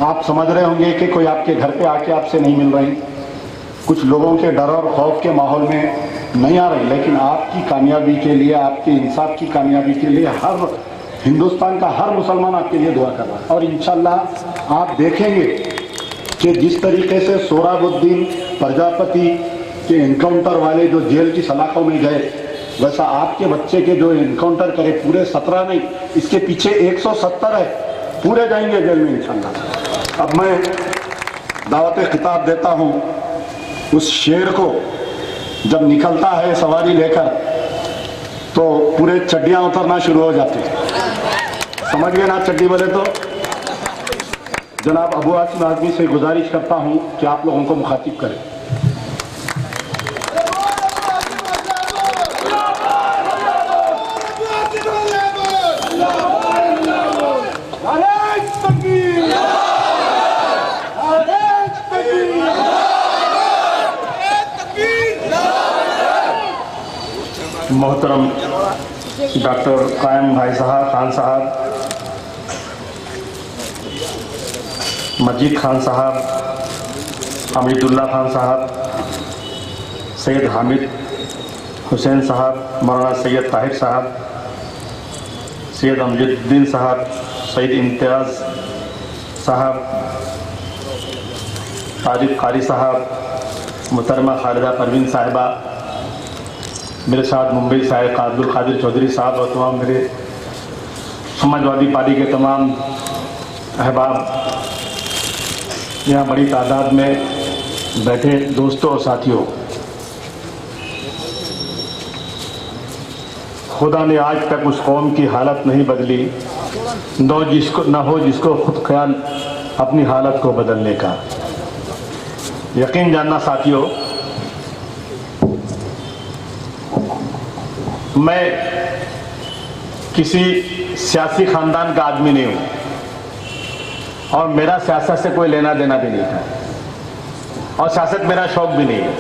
आप समझ रहे होंगे कि कोई आपके घर पे आके आपसे नहीं मिल रहे हैं, कुछ लोगों के डर और खौफ के माहौल में नहीं आ रही, लेकिन आपकी कामयाबी के लिए, आपके इंसाफ की कामयाबी के लिए हर हिंदुस्तान का हर मुसलमान आपके लिए दुआ कर रहा है। और इंशाल्लाह आप देखेंगे कि जिस तरीके से सोहराबुद्दीन प्रजापति के एनकाउंटर वाले जो जेल की सलाखों में गए, वैसा आपके बच्चे के जो एनकाउंटर करे, पूरे 17 नहीं, इसके पीछे 170 है, पूरे जाएंगे जेल में इंशाल्लाह। अब मैं दावत खिताब देता हूँ उस शेर को, जब निकलता है सवारी लेकर तो पूरे चड्डियां उतरना शुरू हो जाती है, समझ गए ना चड्डी बोले तो। जनाब अबू आसिम आजमी से गुजारिश करता हूं कि आप लोगों को मुखातिब करें। मोहतरम डॉक्टर कायम भाई साहब, खान साहब, मजीद खान साहब, हमीदुल्लाह खान साहब, सैयद हामिद हुसैन साहब, मौलाना सैयद ताहिर साहब, सैयद अमजदुद्दीन साहब, सैयद इम्तियाज़ साहब, तारिक कारी साहब, मुहतरमा खालिदा परवीन साहिबा, मेरे साथ मुंबई से आए अब्दुल कादिर चौधरी साहब और तमाम मेरे समाजवादी पार्टी के तमाम अहबाब, यहाँ बड़ी तादाद में बैठे दोस्तों और साथियों, खुदा ने आज तक उस कौम की हालत नहीं बदली न हो जिसको खुद ख्याल अपनी हालत को बदलने का। यकीन जानना साथियों, मैं किसी सियासी खानदान का आदमी नहीं हूं और मेरा सियासत से कोई लेना देना भी नहीं था और सियासत मेरा शौक भी नहीं है।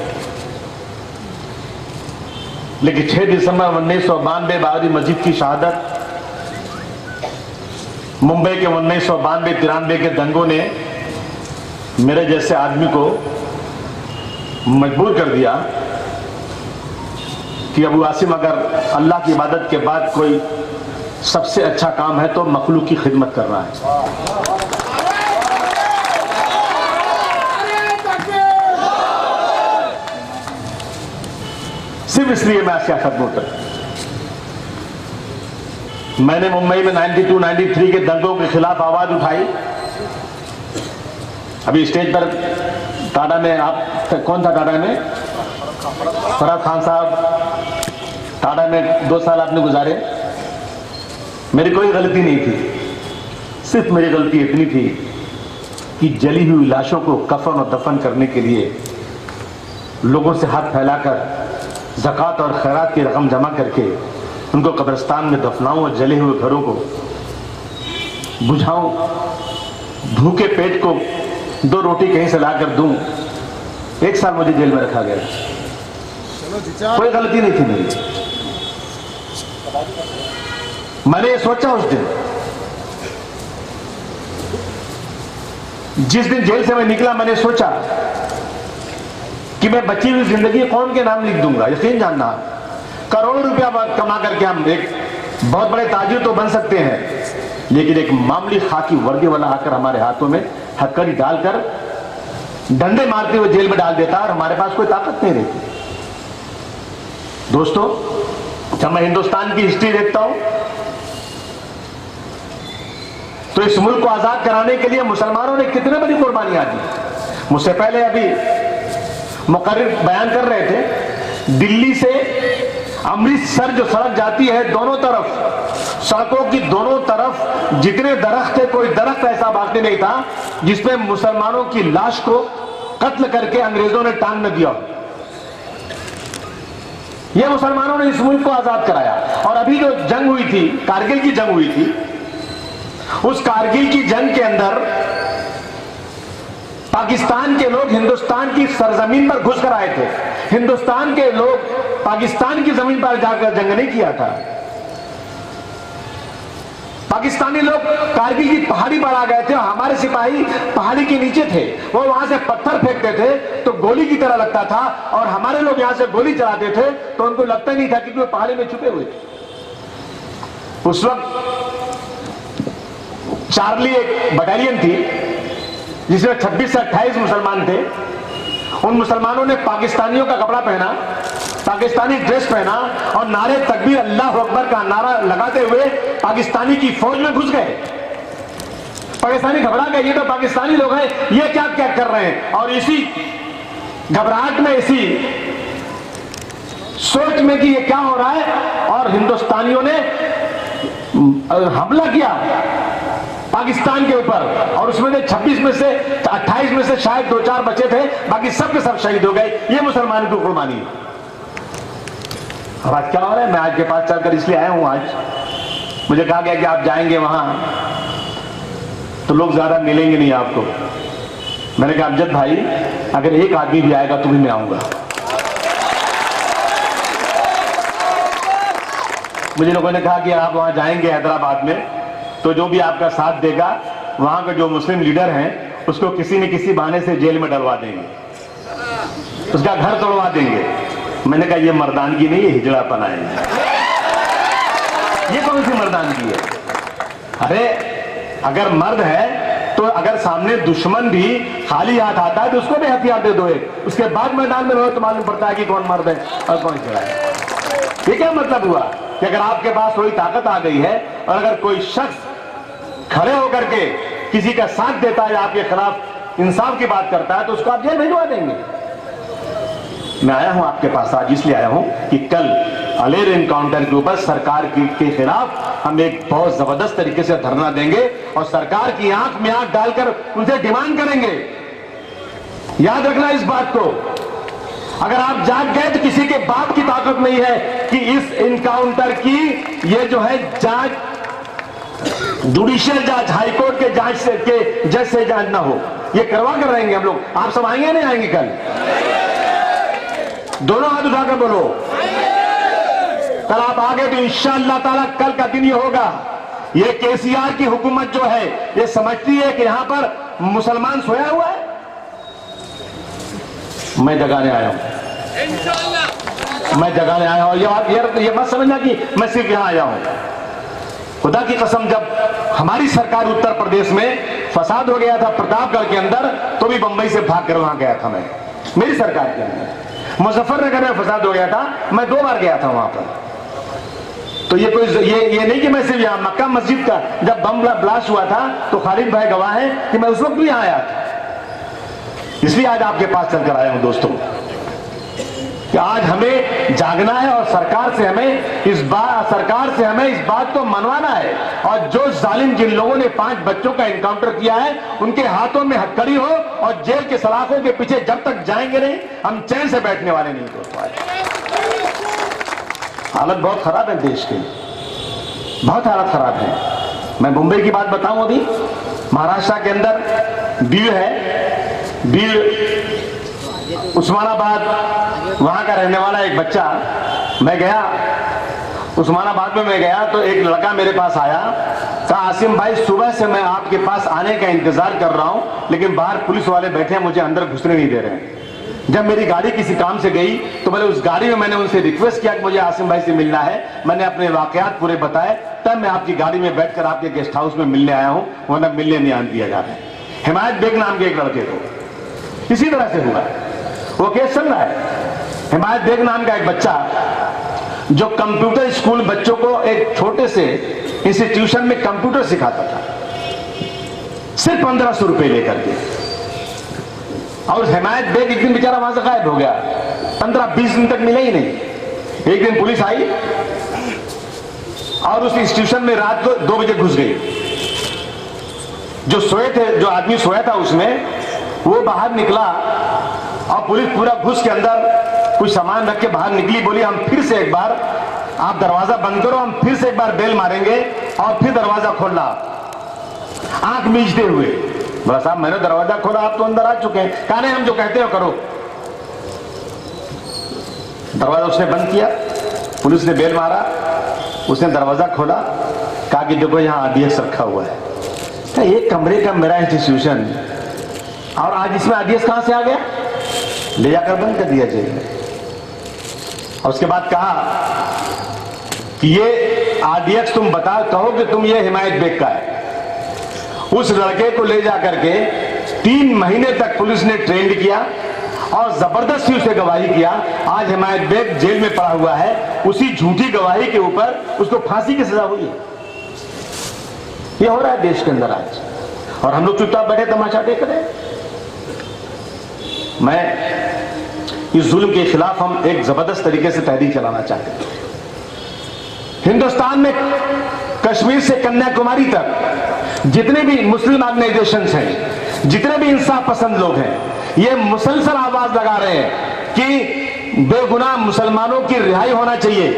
लेकिन 6 दिसंबर 1992 बाबरी मस्जिद की शहादत, मुंबई के 1992-93 के दंगों ने मेरे जैसे आदमी को मजबूर कर दिया कि अबू आसिम, अगर अल्लाह की इबादत के बाद कोई सबसे अच्छा काम है तो मखलूक की खिदमत करना है। सिर्फ इसलिए मैं सियासत में उतर। मैंने मुंबई में 92-93 के दंगों के खिलाफ आवाज उठाई। अभी स्टेज पर टाटा में, आप कौन था टाटा में? फराज खान साहब, टाटा में 2 साल आपने गुजारे। मेरी कोई गलती नहीं थी, सिर्फ मेरी गलती इतनी थी कि जली हुई लाशों को कफन और दफन करने के लिए लोगों से हाथ फैलाकर ज़कात और खैरात की रकम जमा करके उनको कब्रिस्तान में दफनाऊं और जले हुए घरों को बुझाऊं, भूखे पेट को 2 रोटी कहीं से लाकर दूं। 1 साल मुझे जेल में रखा गया, कोई गलती नहीं थी मेरी। मैंने ये सोचा उस दिन, जिस दिन जेल से मैं निकला, मैंने सोचा कि मैं बची हुई जिंदगी कौन के नाम लिख दूंगा। यकीन जानना, करोड़ों रुपया कमा करके हम एक बहुत बड़े ताजिर तो बन सकते हैं, लेकिन एक मामूली खाकी वर्दी वाला आकर हमारे हाथों में हथकड़ी डालकर डंडे मारते हुए जेल में डाल देता और हमारे पास कोई ताकत नहीं रहती। दोस्तों, जब मैं हिंदुस्तान की हिस्ट्री देखता हूं तो इस मुल्क को आजाद कराने के लिए मुसलमानों ने कितने बड़ी कुर्बानियां दी। मुझसे पहले अभी मुकर्रिर बयान कर रहे थे, दिल्ली से अमृतसर जो सड़क जाती है, दोनों तरफ, सड़कों की दोनों तरफ जितने दरख्त थे, कोई दरख्त ऐसा बाकी नहीं था जिसमें मुसलमानों की लाश को कत्ल करके अंग्रेजों ने टांग न दिया। यह मुसलमानों ने इस मुल्क को आजाद कराया। और अभी जो जंग हुई थी, कारगिल की जंग हुई थी, उस कारगिल की जंग के अंदर पाकिस्तान के लोग हिंदुस्तान की सरजमीन पर घुस कर आए थे। हिंदुस्तान के लोग पाकिस्तान की जमीन पर जाकर जंग नहीं किया था। पाकिस्तानी लोग कारगिल की पहाड़ी पर आ गए थे और हमारे सिपाही पहाड़ी के नीचे थे, वो वहां से पत्थर फेंकते थे तो गोली की तरह लगता था, और हमारे लोग यहां से गोली चलाते थे तो उनको लगता नहीं था कि वो पहाड़ी में छुपे हुए थे। उस वक्त चार्ली एक बटालियन थी जिसमें 26 से 28 मुसलमान थे। उन मुसलमानों ने पाकिस्तानियों का कपड़ा पहना, पाकिस्तानी ड्रेस पहना और नारे तकबीर अल्लाह अकबर का नारा लगाते हुए पाकिस्तानी की फौज में घुस गए। पाकिस्तानी घबरा गए, ये तो पाकिस्तानी लोग हैं, ये क्या क्या कर रहे हैं। और इसी घबराहट में, इसी सोच में कि ये क्या हो रहा है, और हिंदुस्तानियों ने हमला किया पाकिस्तान के ऊपर, और उसमें से 26 में से 28 में से शायद 2-4 बचे थे, बाकी सब के सब शहीद हो गए। ये मुसलमान की कुर्बानी है। अब आज क्या हो रहा है, मैं आज के पास चलकर इसलिए आया हूं। आज मुझे कहा गया कि आप जाएंगे वहां तो लोग ज्यादा मिलेंगे नहीं आपको। मैंने कहा अमजद भाई, अगर एक आदमी भी आएगा तो भी मैं आऊंगा। मुझे लोगों ने कहा कि आप वहां जाएंगे हैदराबाद में तो जो भी आपका साथ देगा, वहां के जो मुस्लिम लीडर हैं उसको किसी न किसी बहाने से जेल में डलवा देंगे, उसका घर तोड़वा देंगे। मैंने कहा ये मर्दानगी नहीं, ये हिजड़ापन है। ये कौन सी मर्दानगी है? अरे अगर मर्द है तो अगर सामने दुश्मन भी खाली हाथ आता है तो उसको भी हथियार दे दो एक, उसके बाद मैदान में रहो तो मालूम पड़ता है कि कौन मर्द है और कौन हिजड़ा है। ये क्या मतलब हुआ कि अगर आपके पास थोड़ी ताकत आ गई है और अगर कोई शख्स खड़े होकर के किसी का साथ देता है, आपके खिलाफ इंसाफ की बात करता है, तो उसको आप जेल भिजवा देंगे। मैं आया हूं आपके पास आज इसलिए आया हूं कि कल अलेर एनकाउंटर के ऊपर सरकार के खिलाफ हम एक बहुत जबरदस्त तरीके से धरना देंगे और सरकार की आंख में आंख डालकर उनसे डिमांड करेंगे। याद रखना इस बात को, अगर आप जाग गए तो किसी के बाप की ताकत नहीं है कि इस इनकाउंटर की ये जो है जांच, जुडिशियल जांच, हाईकोर्ट के जांच से के जज से जांच ना हो। ये करवा कर रहेंगे हम लोग। आप सब आएंगे नहीं आएंगे? कल दोनों हाथ उठाकर बोलो, कल आप आ गए तो इंशाअल्लाह ताला कल का दिन ये होगा। ये केसीआर की हुकूमत जो है ये समझती है कि यहां पर मुसलमान सोया हुआ है। मैं जगाने आया हूं, मैं जगाने आया हूं। ये मत समझना कि मैं सिर्फ यहां आया हूं। खुदा की कसम, जब हमारी सरकार उत्तर प्रदेश में फसाद हो गया था प्रतापगढ़ के अंदर, तो भी बंबई से भाग कर वहां गया था मैं, मेरी सरकार के अंदर। मुजफ्फरनगर में फसाद हो गया था, मैं 2 बार गया था वहां पर। तो ये कोई ये नहीं कि मैं सिर्फ यहां, मक्का मस्जिद का जब बम ब्लास्ट हुआ था तो खालिद भाई गवाह है कि मैं उस वक्त भी यहां आया था। इसलिए आज आपके पास चलकर आया हूं दोस्तों कि आज हमें जागना है और सरकार से हमें इस बात को मनवाना है। और जो जालिम जिन लोगों ने 5 बच्चों का एनकाउंटर किया है उनके हाथों में हथकड़ी हो और जेल के सलाखों के पीछे जब तक जाएंगे नहीं हम चैन से बैठने वाले नहीं दोस्तों। हालत बहुत खराब है देश की, बहुत हालत खराब है। मैं मुंबई की बात बताऊं, अभी महाराष्ट्र के अंदर बीड़ है, बीड़ उस्मानाबाद, वहां का रहने वाला एक बच्चा, मैं गया उस्मानाबाद में, मैं गया तो एक लड़का मेरे पास आया, कहा आसिम भाई सुबह से मैं आपके पास आने का इंतजार कर रहा हूं लेकिन बाहर पुलिस वाले बैठे हैं, मुझे अंदर घुसने नहीं दे रहे हैं। जब मेरी गाड़ी किसी काम से गई तो मैंने उस गाड़ी में मैंने उनसे रिक्वेस्ट किया कि मुझे आसिम भाई से मिलना है। मैंने अपने वाकयात पूरे बताए, तब मैं आपकी गाड़ी में बैठकर आपके गेस्ट हाउस में मिलने आया हूं, वरना मिलने नहीं आने दिया जाता है। हिमायत बेग नाम के एक लड़के को इसी तरह से हुआ, वो केस चल रहा है। हिमायत बेग नाम का एक बच्चा जो कंप्यूटर स्कूल बच्चों को एक छोटे से इंस्टीट्यूशन में कंप्यूटर सिखाता था, सिर्फ 1500 रुपए लेकर के। और हिमायत बेग एक दिन बेचारा वहां से गायब हो गया, 15-20 दिन तक मिला ही नहीं। एक दिन पुलिस आई और उस इंस्टीट्यूशन में रात को 2 बजे घुस गई। जो सोए थे, जो आदमी सोया था उसमें, वो बाहर निकला और पुलिस पूरा घुस के अंदर कुछ सामान रख के बाहर निकली, बोली हम फिर से एक बार, आप दरवाजा बंद करो, हम फिर से एक बार बेल मारेंगे और फिर दरवाजा खोलना। आंख मीचते हुए बोला साहब मैंने दरवाजा खोला, आप तो अंदर आ चुके हैं। कहा नहीं, हम जो कहते हो करो। दरवाजा उसने बंद किया, पुलिस ने बेल मारा, उसने दरवाजा खोला, कहा कि देखो यहां आरडीएक्स रखा हुआ है, तो एक कमरे का मेरा इंस्टीट्यूशन, और आज इसमें आरडीएक्स कहां से आ गया? ले जाकर बंद कर दिया जेल में। और उसके बाद कहा कि ये आरडीएक्स तुम कहो कि तुम ये हिमायत बेग का है। उस लड़के को ले जाकर के 3 महीने तक पुलिस ने ट्रेंड किया और जबरदस्ती उसे गवाही किया। आज हिमायत बेग जेल में पड़ा हुआ है, उसी झूठी गवाही के ऊपर उसको फांसी की सजा हुई है। ये हो रहा है देश के अंदर आज, और हम लोग चुपचाप बैठे तमाशा देख रहे हैं। मैं इस जुल्म के खिलाफ हम एक जबरदस्त तरीके से तहरीक चलाना चाहते हैं। हिंदुस्तान में कश्मीर से कन्याकुमारी तक जितने भी मुस्लिम ऑर्गेनाइजेशंस हैं, जितने भी इंसाफ पसंद लोग हैं, ये मुसलसल आवाज लगा रहे हैं कि बेगुनाह मुसलमानों की रिहाई होना चाहिए,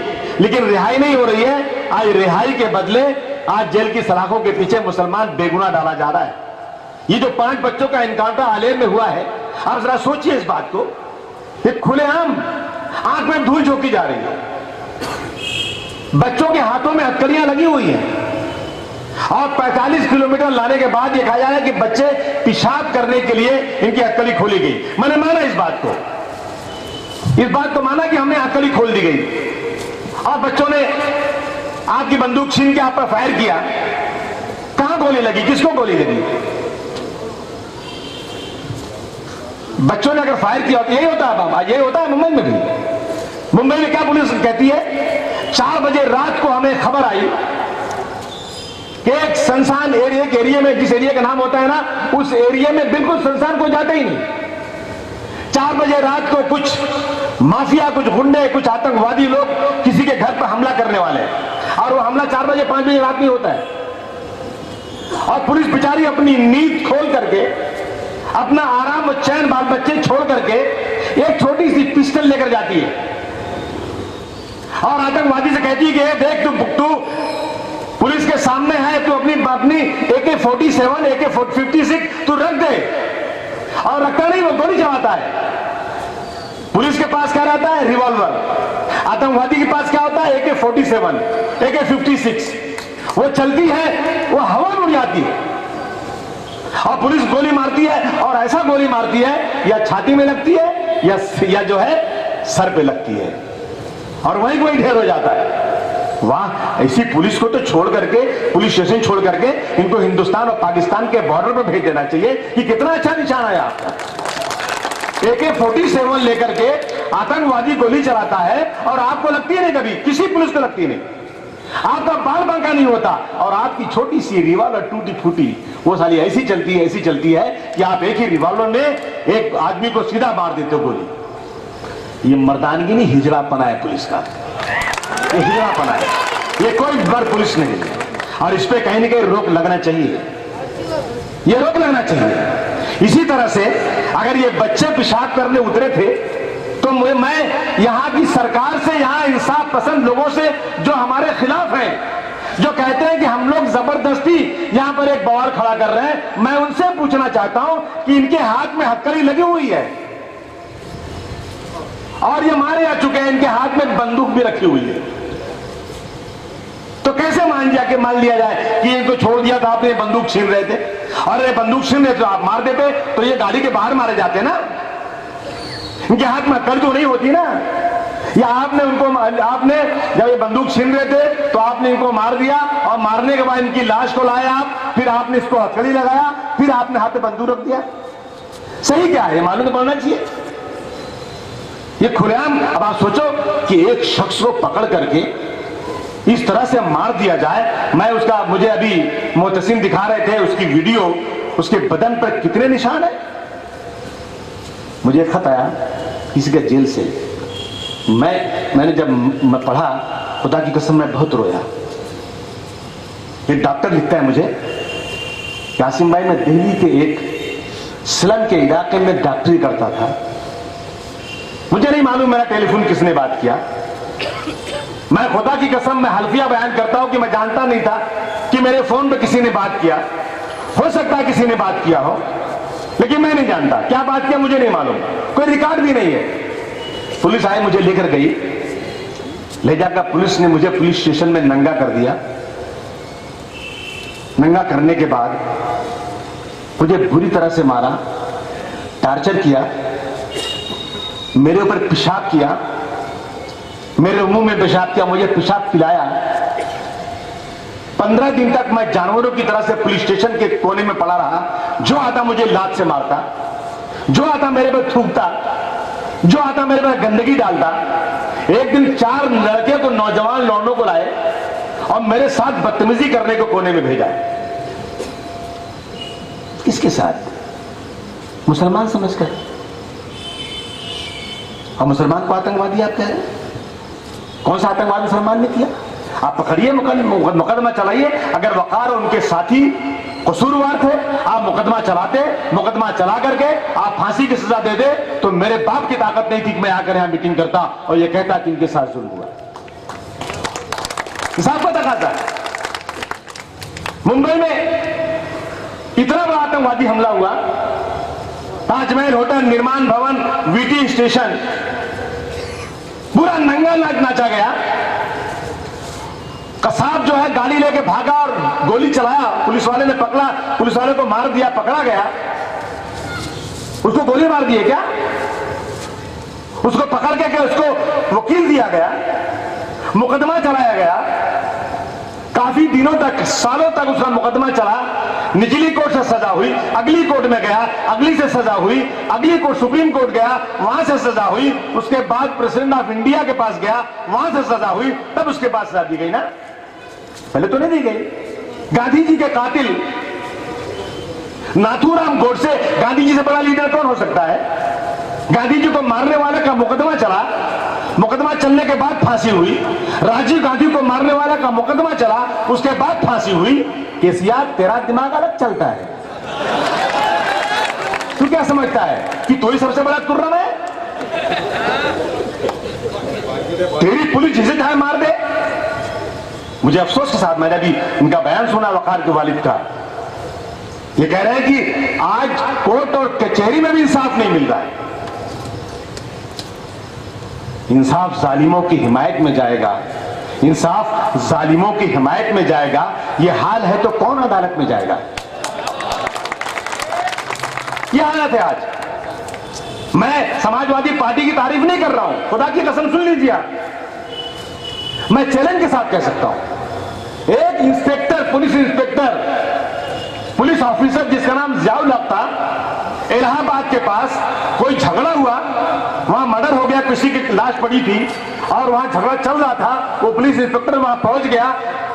लेकिन रिहाई नहीं हो रही है। आज रिहाई के बदले आज जेल की सलाखों के पीछे मुसलमान बेगुनाह डाला जा रहा है। ये जो 5 बच्चों का इनकाउंटर आलेर में हुआ है, आप जरा सोचिए इस बात को। ये खुलेआम आंख में धूल झोंकी जा रही है, बच्चों के हाथों में हथकड़ियां लगी हुई हैं, और 45 किलोमीटर लाने के बाद ये कहा जा रहा है कि बच्चे पेशाब करने के लिए इनकी हथकड़ी खोली गई। मैंने माना इस बात को माना कि हमने हथकड़ी खोल दी गई, और बच्चों ने आपकी बंदूक छीन के आप पर फायर किया। कहां गोली लगी? किसको गोली लगी? बच्चों ने अगर फायर किया, यही होता है बाबा, यही होता है मुंबई में भी। मुंबई में क्या पुलिस कहती है? 4 बजे रात को हमें खबर आई कि एक सुनसान एरिया में, जिस एरिया का नाम होता है ना, उस एरिया में बिल्कुल सुनसान कोई जाता ही नहीं। 4 बजे रात को कुछ माफिया, कुछ गुंडे, कुछ आतंकवादी लोग किसी के घर पर हमला करने वाले हैं, और वो हमला 4 बजे 5 बजे रात में होता है। और पुलिस बेचारी अपनी नींद खोल करके, अपना आराम और चैन बाल बच्चे छोड़ करके एक छोटी सी पिस्टल लेकर जाती है, और आतंकवादी से कहती है कि देख तू पुलिस के सामने है, तू अपनी AK-47 AK-56 तू रख दे। और रखता नहीं, वो गोली चलाता है। पुलिस के पास क्या रहता है? रिवॉल्वर। आतंकवादी के पास क्या होता है? AK-47 AK-56। वो चलती है, वो हवा में उड़ जाती है, और पुलिस गोली मारती है, और ऐसा गोली मारती है या छाती में लगती है या जो है सर पे लगती है, और वहीं कोई ढेर हो जाता है। वाह, ऐसी पुलिस को तो छोड़ करके, पुलिस स्टेशन छोड़ करके इनको हिंदुस्तान और पाकिस्तान के बॉर्डर पर भेज देना चाहिए। कि कितना अच्छा निशान आया। AK-47 लेकर के आतंकवादी गोली चलाता है, और आपको लगती है नहीं, कभी किसी पुलिस को लगती नहीं, आपका बाल बांका नहीं होता, और आपकी छोटी सी रिवॉल्वर टूटी फूटी वो साली ऐसी चलती है कि आप एक ही रिवॉल्वर में एक आदमी को सीधा मार देते हो गोली। ये मर्दानगी नहीं, हिजड़ापना है पुलिस का। ये हिजड़ापना है, ये कोई बड़ पुलिस नहीं है, और इस पे कहीं ना कहीं रोक लगना चाहिए। ये रोक लगना चाहिए। इसी तरह से अगर ये बच्चे पेशाब करने उतरे थे, तो मैं यहां की सरकार से, यहां इंसाफ पसंद लोगों से जो हमारे खिलाफ हैं, जो कहते हैं कि हम लोग जबरदस्ती यहां पर एक बवाल खड़ा कर रहे हैं, मैं उनसे पूछना चाहता हूं कि इनके हाथ में हथकड़ी लगी हुई है, और ये मारे आ चुके हैं, इनके हाथ में बंदूक भी रखी हुई है, तो कैसे मान लिया जाए कि इनको छोड़ दिया था आपने, बंदूक छीन रहे थे, और ये बंदूक छीन रहे तो आप मार देते, तो ये गाड़ी के बाहर मारे जाते ना। इनके हाथ में हथकड़ी तो नहीं होती ना, या आपने जब ये बंदूक छीन रहे थे तो आपने इनको मार दिया, और मारने के बाद इनकी लाश को लाए आप, फिर आपने इसको हथकड़ी लगाया, फिर आपने हाथ में बंदूक रख दिया। सही क्या है? मालूम तो पड़ना चाहिए। ये खुलेआम, अब आप सोचो कि एक शख्स को पकड़ करके इस तरह से मार दिया जाए। मुझे अभी मोहतसिम दिखा रहे थे उसकी वीडियो, उसके बदन पर कितने निशान है। मुझे खत आया किसी का जेल से, मैंने जब पढ़ा, खुदा की कसम मैं बहुत रोया। एक डॉक्टर लिखता है मुझे, यासीम भाई मैं दिल्ली के एक स्लम के इलाके में डॉक्टरी करता था, मुझे नहीं मालूम मेरा टेलीफोन किसने बात किया। मैं खुदा की कसम मैं हल्फिया बयान करता हूं कि मैं जानता नहीं था कि मेरे फोन पे किसी ने बात किया। हो सकता है किसी ने बात किया हो, लेकिन मैं नहीं जानता क्या बात किया, मुझे नहीं मालूम, कोई रिकॉर्ड भी नहीं है। पुलिस आई, मुझे लेकर गई, ले जाकर पुलिस ने मुझे पुलिस स्टेशन में नंगा कर दिया। नंगा करने के बाद मुझे बुरी तरह से मारा, टार्चर किया, मेरे ऊपर पेशाब किया, मेरे मुंह में पेशाब किया, मुझे पेशाब पिलाया। 15 दिन तक मैं जानवरों की तरह से पुलिस स्टेशन के कोने में पड़ा रहा। जो आता मुझे लात से मारता, जो आता मेरे पर थूकता, जो आता मेरे पर गंदगी डालता। एक दिन 4 लड़के को, नौजवान लौंडों को लाए और मेरे साथ बदतमीजी करने को कोने में भेजा। किसके साथ? मुसलमान समझकर। और मुसलमान को आतंकवादी आप कह रहे हैं? कौन सा आतंकवाद मुसलमान ने किया? आप पकड़िए, मुकदमा चलाइए। अगर वकार और उनके साथी कसूरवार थे, आप मुकदमा चलाते, मुकदमा चला करके आप फांसी की सजा दे दे, तो मेरे बाप की ताकत नहीं थी कि मैं आकर यहां मीटिंग करता और यह कहता कि इनके साथ जुल्म हुआ। साहब को तकाता है। मुंबई में इतना बड़ा आतंकवादी हमला हुआ, ताजमहल होटल, निर्माण भवन, वीटी स्टेशन, पूरा नंगा नाच नाचा गया। कसाब जो है गाड़ी लेके भागा और गोली चलाया, पुलिस वाले ने पकड़ा, पुलिस वाले को मार दिया, पकड़ा गया। उसको गोली मार दी है क्या? उसको पकड़ के उसको वकील दिया गया, मुकदमा चलाया गया। काफी दिनों तक, सालों तक उसका मुकदमा चला। निचली कोर्ट से सजा हुई, अगली कोर्ट में गया, अगली से सजा हुई, अगली कोर्ट सुप्रीम कोर्ट गया, वहां से सजा हुई। उसके बाद प्रेसिडेंट ऑफ इंडिया के पास गया, वहां से सजा हुई, तब उसके पास सजा दी गई ना, पहले तो नहीं दी गई। गांधी जी के कातिल नाथूराम गोडसे, गांधी जी से बड़ा लीडर कौन हो सकता है? गांधी जी को मारने वाले का मुकदमा चला, मुकदमा चलने के बाद फांसी हुई। राजीव गांधी को मारने वाला का मुकदमा चला, उसके बाद फांसी हुई। केसीआर, तेरा दिमाग अलग चलता है। तू क्या समझता है कि तू ही सबसे बड़ा तुर्रम है? तेरी पुलिस जिसे चाहे मार दे। मुझे अफसोस के साथ मैंने अभी इनका बयान सुना वकार के वालिद का। ये कह रहे हैं कि आज कोर्ट और कचहरी में भी इंसाफ नहीं मिल रहा है। इंसाफ जालिमों की हिमायत में जाएगा, इंसाफ जालिमों की हिमायत में जाएगा। यह हाल है तो कौन अदालत में जाएगा? यह हालत है आज। मैं समाजवादी पार्टी की तारीफ नहीं कर रहा हूं, खुदा की कसम सुन लीजिए आप। मैं चैलेंज के साथ कह सकता हूं, एक inspector, police inspector, police officer जिसका नाम जियाउल हक था, इलाहाबाद के पास कोई झगड़ा हुआ, वहां मर्डर हो गया, किसी की लाश पड़ी थी और वहां झगड़ा चल रहा था। वो पुलिस इंस्पेक्टर वहां पहुंच गया,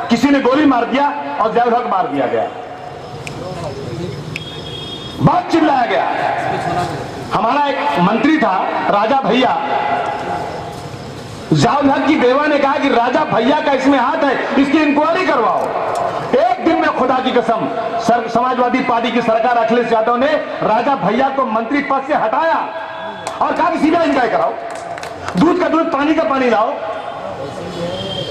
किसी ने गोली मार दिया और जियाउल हक मार दिया गया। बहुत चिल्लाया गया। हमारा एक मंत्री था राजा भैया, जियाउल हक की बेवा ने कहा कि राजा भैया का इसमें हाथ है, इसकी इंक्वायरी करवाओ। एक दिन में खुदा की कसम समाजवादी पार्टी की सरकार अखिलेश यादव ने राजा भैया को मंत्री पद से हटाया और कहा कि सीबीआई इंक्वायरी कराओ, दूध का दूध पानी का पानी लाओ।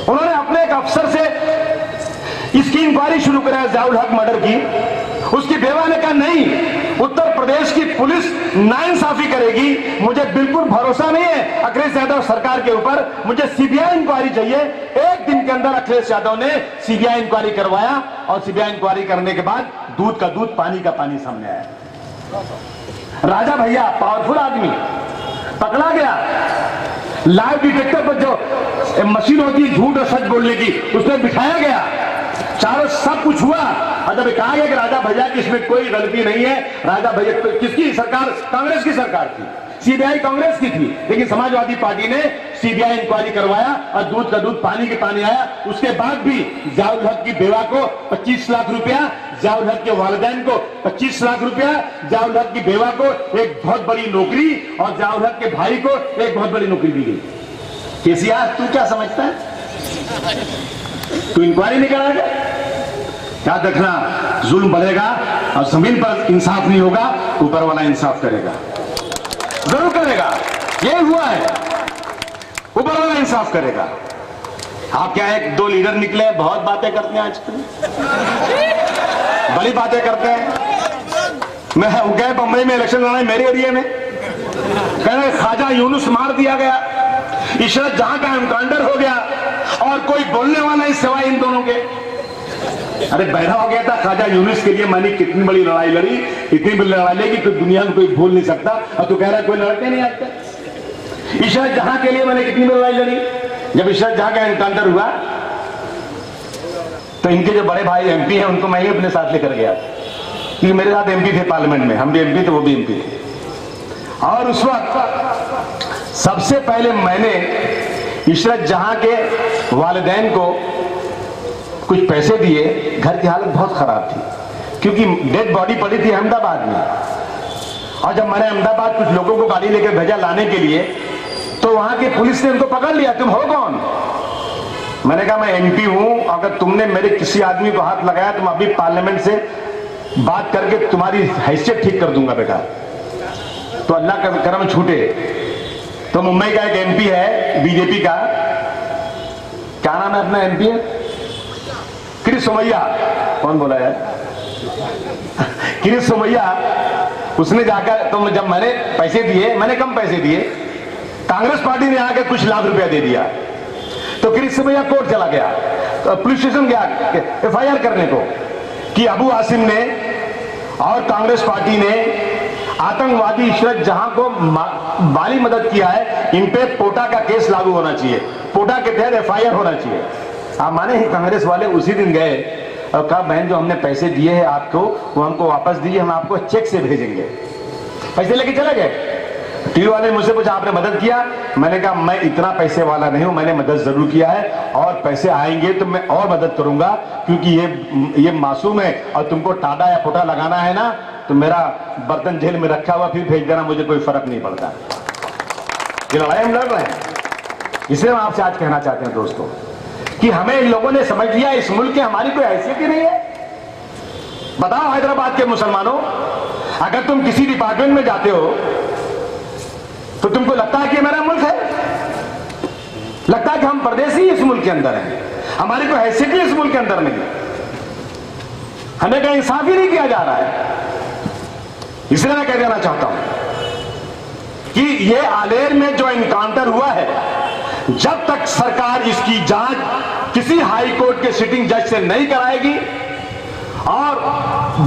उन्होंने अपने एक अफसर से इसकी इंक्वायरी शुरू कराया, जियाउल हक मर्डर की। उसकी बेवा ने कहा नहीं, उत्तर प्रदेश की पुलिस नाइंसाफी करेगी, मुझे बिल्कुल भरोसा नहीं है अखिलेश यादव सरकार के ऊपर, मुझे सीबीआई इंक्वायरी चाहिए। एक दिन के अंदर अखिलेश यादव ने सीबीआई इंक्वायरी करवाया और सीबीआई इंक्वायरी करने के बाद दूध का दूध पानी का पानी सामने आया। राजा भैया पावरफुल आदमी पकड़ा गया। लाइव डिटेक्टर पर जो मशीन होती है झूठ और सच बोलने की, उसमें बिठाया गया, चारों सब कुछ हुआ और जब कहा गया कि राजा भैया की इसमें कोई गलती नहीं है, राजा भैया किसकी सरकार? कांग्रेस की सरकार थी, सीबीआई कांग्रेस की थी, लेकिन समाजवादी पार्टी ने सीबीआई इंक्वायरी करवाया और दूध का दूध पानी के पानी आया। उसके बाद भी जियाउल हक की बेवा को 25 लाख रुपया, जियाउल हक के वालिदैन को 25 लाख रुपया, जियाउल हक की बेवा को एक बहुत बड़ी नौकरी और जियाउल हक के भाई को एक बहुत बड़ी नौकरी दी गई। केसीआर, तू क्या समझता है? तू इंक्वायरी नहीं कराएगा? क्या देखना, जुल्म बढ़ेगा और जमीन पर इंसाफ नहीं होगा, ऊपर वाला इंसाफ करेगा, जरूर करेगा। ये हुआ है, ऊपर वाला इंसाफ करेगा। आप क्या एक दो लीडर निकले, बहुत बातें करते हैं आजकल, बड़ी बातें करते हैं। मैं गए बंबई में इलेक्शन लड़ाई मेरे एरिया में, कहने ख्वाजा यूनुस मार दिया गया, इशरत जहां का एनकाउंटर हो गया और कोई बोलने वाला नहीं सिवाय इन दोनों के। अरे पैदा हो गया था ख्वाजा यूनुस के लिए मैंने कितनी बड़ी लड़ाई लड़ी, इतनी बड़ी लड़ाई लड़ी कि दुनिया में कोई भूल नहीं सकता, और तू कह रहा है कोई लड़ते नहीं आते। इशरत जहां के लिए मैंने कितनी बड़ी लड़ाई लड़ी। जब इशरत जहां का एनकाउंटर हुआ तो इनके जो बड़े भाई एमपी हैं उनको मैं ही अपने साथ लेकर गया, क्योंकि मेरे साथ एमपी थे पार्लियामेंट में, हम भी एमपी थे वो भी एमपी थे। और उस वक्त सबसे पहले मैंने इशरत जहां के वालिदैन को कुछ पैसे दिए। घर की हालत बहुत खराब थी क्योंकि डेड बॉडी पड़ी थी अहमदाबाद में, और जब मैंने अहमदाबाद कुछ लोगों को गाड़ी लेकर भेजा लाने के लिए तो वहां की पुलिस ने उनको पकड़ लिया, तुम हो कौन? मैंने कहा मैं एमपी हूं, अगर तुमने मेरे किसी आदमी को हाथ लगाया तो मैं अभी पार्लियामेंट से बात करके तुम्हारी हैसियत ठीक कर दूंगा बेटा। तो अल्लाह का करम छूटे तो मुंबई का एक एमपी है बीजेपी का, क्या नाम है अपना एमपी है, किरीट सोमैया। कौन बोला यार? किरीट सोमैया। उसने जाकर, तो जब मैंने पैसे दिए, मैंने कम पैसे दिए, कांग्रेस पार्टी ने आकर कुछ लाख रुपया दे दिया, तो किरीट सोमैया कोर्ट चला गया, तो पुलिस स्टेशन गया एफआईआर करने को कि अबू आसिम ने और कांग्रेस पार्टी ने आतंकवादी इशरत जहां को माली मदद किया है, इन पे पोटा का केस लागू होना चाहिए, पोटा के तहत एफआईआर होना चाहिए। आप माने ही कांग्रेस वाले उसी दिन गए और कहा बहन जो हमने पैसे दिए हैं आपको वो हमको वापस दीजिए, हम आपको चेक से भेजेंगे। पैसे लेके चले गए। टीवी वाले मुझसे पूछा आपने मदद किया? मैंने कहा मैं इतना पैसे वाला नहीं हूं, मैंने मदद जरूर किया है और पैसे आएंगे तो मैं और मदद करूंगा, क्योंकि ये मासूम है और तुमको टाडा या पोटा लगाना है ना तो मेरा बर्तन जेल में रखा हुआ फिर भेज देना, मुझे कोई फर्क नहीं पड़ता। ये लड़ाई हम लड़ रहे हैं। इसलिए हम आपसे आज कहना चाहते हैं दोस्तों कि हमें इन लोगों ने समझ लिया इस मुल्क की हमारी कोई हैसियत ही नहीं है। बताओ हैदराबाद के मुसलमानों, अगर तुम किसी डिपार्टमेंट में जाते हो तो तुमको लगता है कि मेरा मुल्क है, लगता है कि हम परदेसी इस मुल्क के अंदर हैं, हमारी कोई हैसियत ही इस मुल्क के अंदर नहीं, हमें कहीं इंसाफ ही नहीं किया जा रहा है। इसलिए मैं कह देना चाहता हूं कि ये आलेर में जो एनकाउंटर हुआ है, जब तक सरकार इसकी जांच किसी हाई कोर्ट के सिटिंग जज से नहीं कराएगी और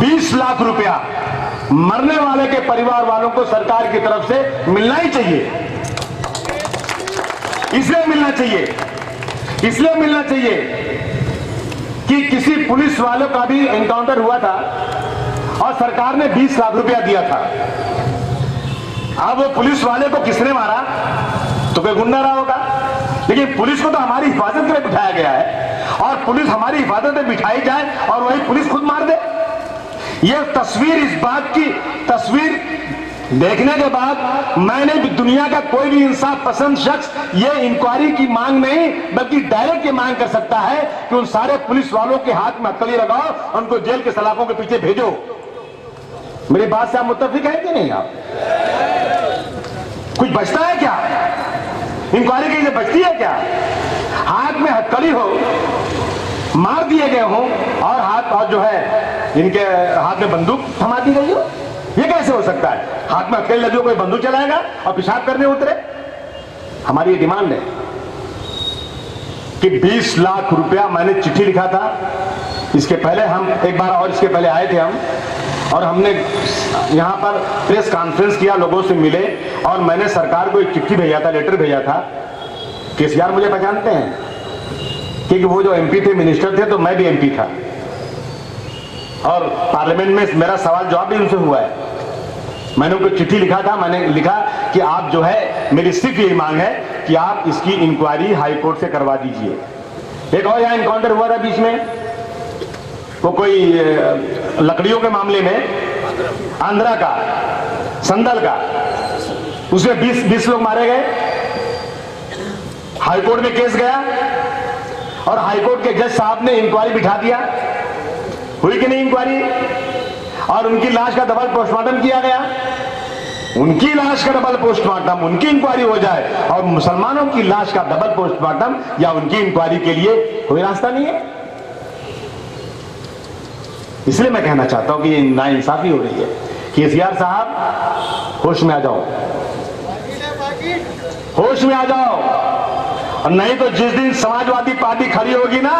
20 लाख रुपया मरने वाले के परिवार वालों को सरकार की तरफ से मिलना ही चाहिए। इसलिए मिलना चाहिए कि किसी पुलिस वालों का भी एनकाउंटर हुआ था और सरकार ने 20 लाख रुपया दिया था। अब वो पुलिस वाले को किसने मारा? तो कोई गुंडा रहा होगा, लेकिन पुलिस को तो हमारी हिफाजत के लिए बिठाया गया है और पुलिस हमारी हिफाजत में बिठाई जाए और वही पुलिस खुद मार दे। ये तस्वीर, इस बात की तस्वीर देखने के बाद मैंने भी दुनिया का कोई भी इंसाफ पसंद शख्स ये इंक्वायरी की मांग नहीं बल्कि डायरेक्ट ये मांग कर सकता है कि उन सारे पुलिस वालों के हाथ में हथकड़ी लगाओ, उनको जेल के सलाखों के पीछे भेजो। मेरी बात से आप मुत्तफिक हैं कि नहीं? आप कुछ बचता है क्या? इंक्वायरी के लिए बचती है क्या? हाथ में हथकड़ी हो, मार दिए गए हो और हाथ और जो है इनके हाथ में बंदूक थमा दी गई हो, ये कैसे हो सकता है? हाथ में हथकड़ी लगी हो, कोई बंदूक चलाएगा और पेशाब करने उतरे? हमारी ये डिमांड है कि 20 लाख रुपया, मैंने चिट्ठी लिखा था इसके पहले, हम एक बार और इसके पहले आए थे हम, और हमने यहां पर प्रेस कॉन्फ्रेंस किया, लोगों से मिले और मैंने सरकार को एक चिट्ठी भेजा था, लेटर भेजा था। केसीआर मुझे पहचानते हैं क्योंकि वो जो एमपी थे, मिनिस्टर थे, तो मैं भी एमपी था और पार्लियामेंट में मेरा सवाल जवाब भी उनसे हुआ है। मैंने उनको चिट्ठी लिखा था, मैंने लिखा कि आप जो है, मेरी सिर्फ यही मांग है कि आप इसकी इंक्वायरी हाई कोर्ट से करवा दीजिए। एक और यहाँ एनकाउंटर हुआ था बीच में, वो कोई लकड़ियों के मामले में, आंध्रा का, संदल का, उसमें 20 लोग मारे गए। हाईकोर्ट में केस गया और हाईकोर्ट के जज साहब ने इंक्वायरी बिठा दिया। हुई कि नहीं इंक्वायरी? और उनकी लाश का डबल पोस्टमार्टम किया गया। उनकी लाश का डबल पोस्टमार्टम, उनकी इंक्वायरी हो जाए और मुसलमानों की लाश का डबल पोस्टमार्टम या उनकी इंक्वायरी के लिए कोई रास्ता नहीं है। इसलिए मैं कहना चाहता हूं कि ये नाइंसाफी हो रही है। केसीआर साहब, होश में आ जाओ, होश में आ जाओ और नहीं तो जिस दिन समाजवादी पार्टी खड़ी होगी ना,